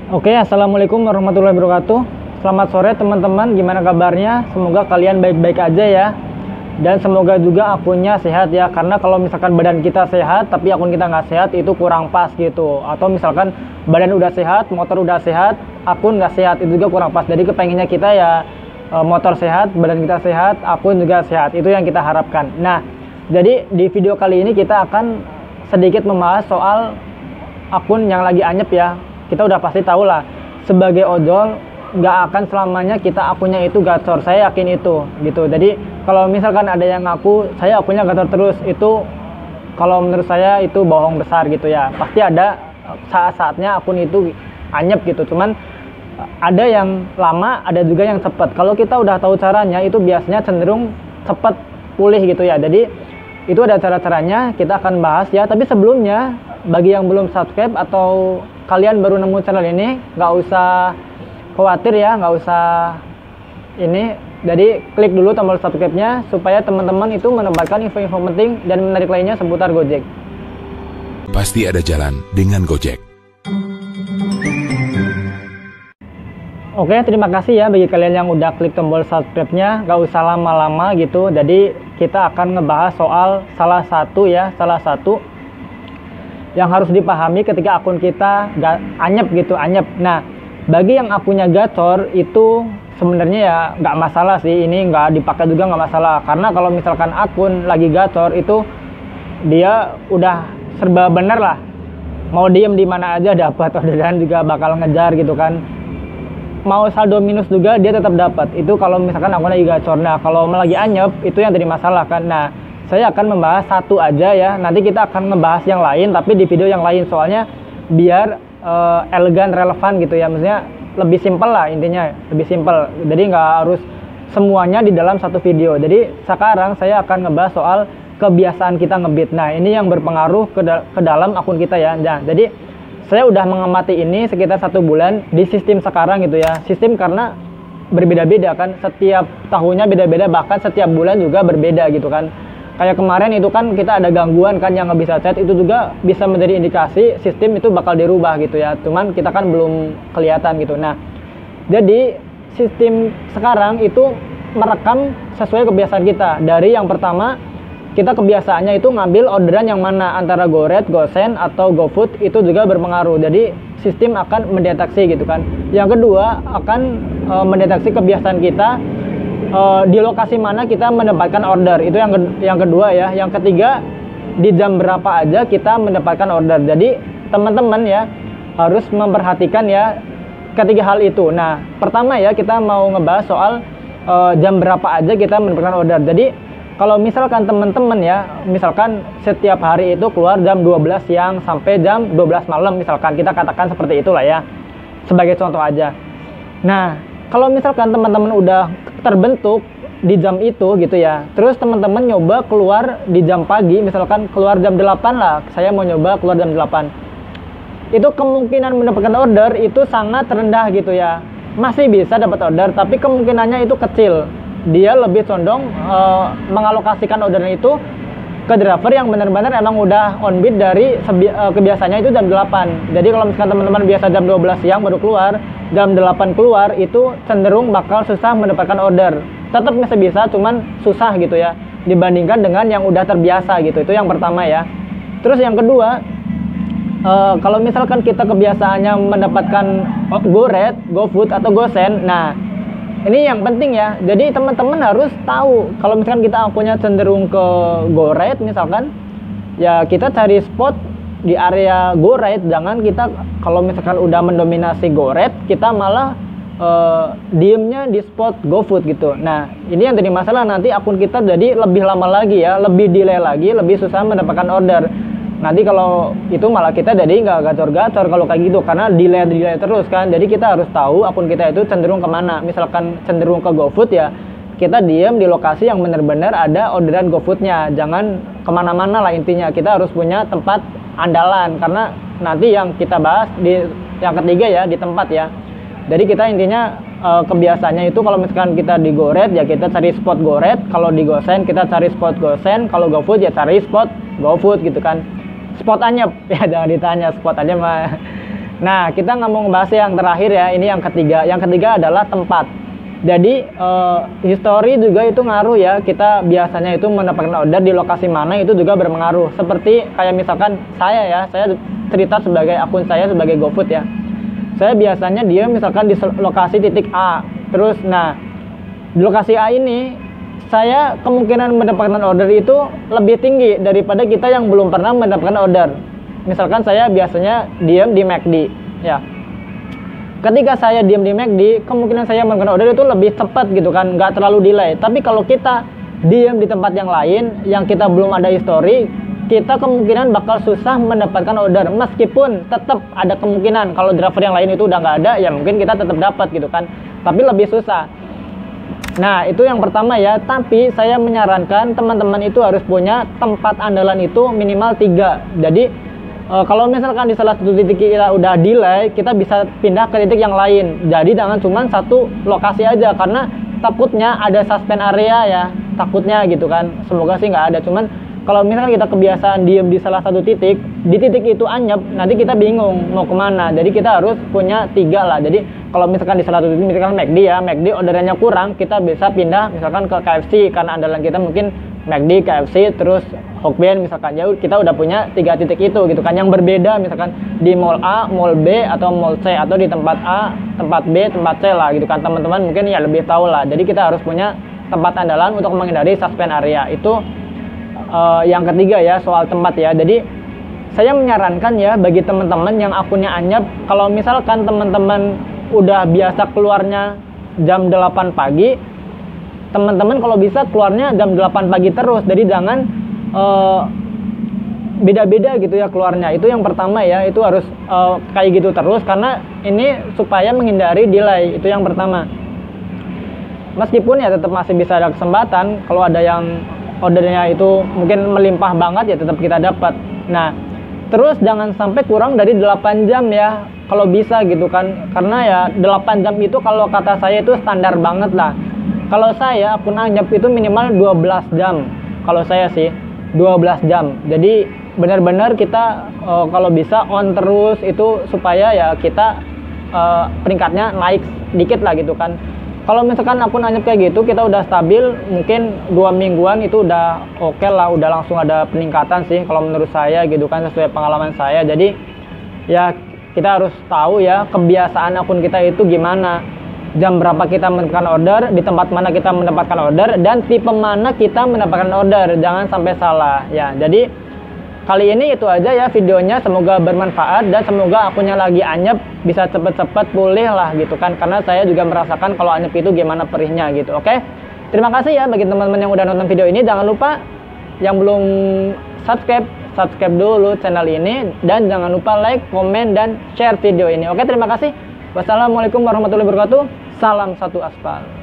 Oke, assalamualaikum warahmatullahi wabarakatuh. Selamat sore teman-teman, gimana kabarnya? Semoga kalian baik-baik aja ya. Dan semoga juga akunnya sehat ya. Karena kalau misalkan badan kita sehat, tapi akun kita nggak sehat, itu kurang pas gitu. Atau misalkan badan udah sehat, motor udah sehat, akun nggak sehat, itu juga kurang pas. Jadi kepengennya kita ya motor sehat, badan kita sehat, akun juga sehat. Itu yang kita harapkan. Nah, jadi di video kali ini kita akan sedikit membahas soal akun yang lagi anyep ya. Kita udah pasti tahu lah, sebagai ojol nggak akan selamanya kita akunnya itu gacor, saya yakin itu gitu. Jadi kalau misalkan ada yang ngaku saya akunnya gacor terus, itu kalau menurut saya itu bohong besar gitu ya. Pasti ada saat-saatnya akun itu anyep gitu, cuman ada yang lama, ada juga yang cepat. Kalau kita udah tahu caranya, itu biasanya cenderung cepat pulih gitu ya. Jadi itu ada cara-caranya, kita akan bahas ya. Tapi sebelumnya, bagi yang belum subscribe atau kalian baru nemu channel ini, nggak usah khawatir ya, nggak usah ini. Jadi klik dulu tombol subscribe-nya supaya teman-teman itu mendapatkan info-info penting dan menarik lainnya seputar Gojek. Pasti ada jalan dengan Gojek. Oke, terima kasih ya bagi kalian yang udah klik tombol subscribe-nya. Nggak usah lama-lama gitu. Jadi kita akan ngebahas soal salah satu yang harus dipahami ketika akun kita anyep gitu, anyep. Nah, bagi yang akunnya gacor itu sebenarnya ya nggak masalah sih, ini nggak dipakai juga nggak masalah. Karena kalau misalkan akun lagi gacor itu dia udah serba bener lah, mau diem di mana aja dapat orderan, juga bakal ngejar gitu kan. Mau saldo minus juga dia tetap dapat. Itu kalau misalkan akun lagi gacor. Nah, kalau lagi anyep itu yang jadi masalah kan. Nah, saya akan membahas satu aja ya. Nanti kita akan ngebahas yang lain, tapi di video yang lain, soalnya biar elegan, relevan gitu ya. Maksudnya lebih simpel lah intinya, lebih simpel. Jadi nggak harus semuanya di dalam satu video. Jadi sekarang saya akan ngebahas soal kebiasaan kita ngebit. Nah, ini yang berpengaruh ke dalam akun kita ya. Nah, jadi saya udah mengamati ini sekitar 1 bulan di sistem sekarang gitu ya. Sistem karena berbeda-beda kan, setiap tahunnya beda-beda, bahkan setiap bulan juga berbeda gitu kan. Kayak kemarin itu kan kita ada gangguan kan yang nggak bisa chat, itu juga bisa menjadi indikasi sistem itu bakal dirubah gitu ya. Cuman kita kan belum kelihatan gitu. Nah, jadi sistem sekarang itu merekam sesuai kebiasaan kita. Dari yang pertama, kita kebiasaannya itu ngambil orderan yang mana, antara GoRed, GoSend, atau GoFood, itu juga berpengaruh. Jadi sistem akan mendeteksi gitu kan. Yang kedua, akan mendeteksi kebiasaan kita di lokasi mana kita mendapatkan order. Itu yang kedua ya. Yang ketiga, di jam berapa aja kita mendapatkan order. Jadi teman-teman ya harus memperhatikan ya ketiga hal itu. Nah, pertama ya kita mau ngebahas soal jam berapa aja kita mendapatkan order. Jadi kalau misalkan teman-teman ya, misalkan setiap hari itu keluar jam 12 siang sampai jam 12 malam, misalkan kita katakan seperti itulah ya, sebagai contoh aja. Nah, kalau misalkan teman-teman udah terbentuk di jam itu gitu ya, terus teman-teman nyoba keluar di jam pagi, misalkan keluar jam 8 lah, saya mau nyoba keluar jam 8, itu kemungkinan mendapatkan order itu sangat rendah gitu ya. Masih bisa dapat order, tapi kemungkinannya itu kecil. Dia lebih condong mengalokasikan orderan itu ke driver yang benar-benar emang udah on beat dari kebiasaannya itu jam 8. Jadi kalau misalkan teman-teman biasa jam 12 siang baru keluar, jam 8 keluar, itu cenderung bakal susah mendapatkan order. Tetap masih bisa, cuman susah gitu ya, dibandingkan dengan yang udah terbiasa gitu. Itu yang pertama ya. Terus yang kedua, kalau misalkan kita kebiasaannya mendapatkan GoRed, GoFood, atau GoSend, nah ini yang penting ya. Jadi teman-teman harus tahu, kalau misalkan kita akunnya cenderung ke GoRed misalkan, ya kita cari spot di area GoRed. Jangan kita kalau misalkan udah mendominasi GoRed, kita malah diemnya di spot GoFood gitu. Nah, ini yang jadi masalah, nanti akun kita jadi lebih lama lagi ya, lebih delay lagi, lebih susah mendapatkan order. Nanti kalau itu malah kita jadi nggak gacor-gacor kalau kayak gitu, karena delay terus kan. Jadi kita harus tahu akun kita itu cenderung kemana. Misalkan cenderung ke GoFood ya, kita diem di lokasi yang benar-benar ada orderan GoFoodnya. Jangan kemana-mana lah intinya. Kita harus punya tempat andalan, karena nanti yang kita bahas di yang ketiga ya, di tempat ya. Jadi kita intinya kebiasaannya itu kalau misalkan kita di GoRed ya kita cari spot GoRed, kalau di GoSend kita cari spot GoSend, kalau GoFood ya cari spot GoFood gitu kan. Spot anyep ya, jangan ditanya spot anyep mah Nah, kita nggak mau ngebahas yang terakhir ya, ini yang ketiga. Yang ketiga adalah tempat. Jadi history juga itu ngaruh ya. Kita biasanya itu mendapatkan order di lokasi mana itu juga berpengaruh. Seperti kayak misalkan saya cerita sebagai akun saya sebagai GoFood ya. Saya biasanya dia misalkan di lokasi titik A. Terus nah, di lokasi A ini saya kemungkinan mendapatkan order itu lebih tinggi daripada kita yang belum pernah mendapatkan order. Misalkan saya biasanya diam di McD ya. Ketika saya diam di McD, kemungkinan saya mendapatkan order itu lebih cepat gitu kan, nggak terlalu delay. Tapi kalau kita diam di tempat yang lain, yang kita belum ada history, kita kemungkinan bakal susah mendapatkan order. Meskipun tetap ada kemungkinan kalau driver yang lain itu udah nggak ada, ya mungkin kita tetap dapat gitu kan. Tapi lebih susah. Nah, itu yang pertama ya. Tapi saya menyarankan teman-teman itu harus punya tempat andalan itu minimal 3. Jadi kalau misalkan di salah satu titik kita udah delay, kita bisa pindah ke titik yang lain. Jadi jangan cuma satu lokasi aja, karena takutnya ada suspend area ya, takutnya gitu kan. Semoga sih nggak ada. Cuman kalau misalkan kita kebiasaan diem di salah satu titik, di titik itu anyep, nanti kita bingung mau kemana. Jadi kita harus punya 3 lah. Jadi kalau misalkan di salah satu titik, misalkan McD ya, McD orderannya kurang, kita bisa pindah misalkan ke KFC karena andalan kita mungkin McD, KFC, terus Hokben misalkan. Ya kita udah punya 3 titik itu gitu kan, yang berbeda misalkan di mall A, mall B, atau mall C, atau di tempat A, tempat B, tempat C lah gitu kan. Teman-teman mungkin ya lebih tahu lah. Jadi kita harus punya tempat andalan untuk menghindari suspend area. Itu yang ketiga ya, soal tempat ya. Jadi saya menyarankan ya bagi teman-teman yang akunnya anyep, kalau misalkan teman-teman udah biasa keluarnya jam 8 pagi, teman-teman kalau bisa keluarnya jam 8 pagi terus. Jadi jangan beda-beda gitu ya keluarnya. Itu yang pertama ya, itu harus kayak gitu terus, karena ini supaya menghindari delay. Itu yang pertama. Meskipun ya tetap masih bisa ada kesempatan kalau ada yang ordernya itu mungkin melimpah banget, ya tetap kita dapat. Nah, terus jangan sampai kurang dari 8 jam ya kalau bisa gitu kan, karena ya 8 jam itu kalau kata saya itu standar banget lah. Kalau saya akun anyep itu minimal 12 jam kalau saya sih, 12 jam. Jadi benar-benar kita kalau bisa on terus itu, supaya ya kita peringkatnya naik dikit lah gitu kan. Kalau misalkan akun anyep kayak gitu, kita udah stabil, mungkin 2 mingguan itu udah oke lah, udah langsung ada peningkatan sih kalau menurut saya gitu kan, sesuai pengalaman saya. Jadi ya kita harus tahu ya kebiasaan akun kita itu gimana, jam berapa kita mendapatkan order, di tempat mana kita mendapatkan order, dan tipe mana kita mendapatkan order. Jangan sampai salah ya. Jadi kali ini itu aja ya videonya, semoga bermanfaat dan semoga akunnya lagi anyep bisa cepet-cepet pulih lah gitu kan, karena saya juga merasakan kalau anyep itu gimana perihnya gitu. Oke, terima kasih ya bagi teman-teman yang udah nonton video ini. Jangan lupa yang belum subscribe dulu channel ini, dan jangan lupa like, komen, dan share video ini. Oke, terima kasih. Wassalamualaikum warahmatullahi wabarakatuh. Salam satu aspal.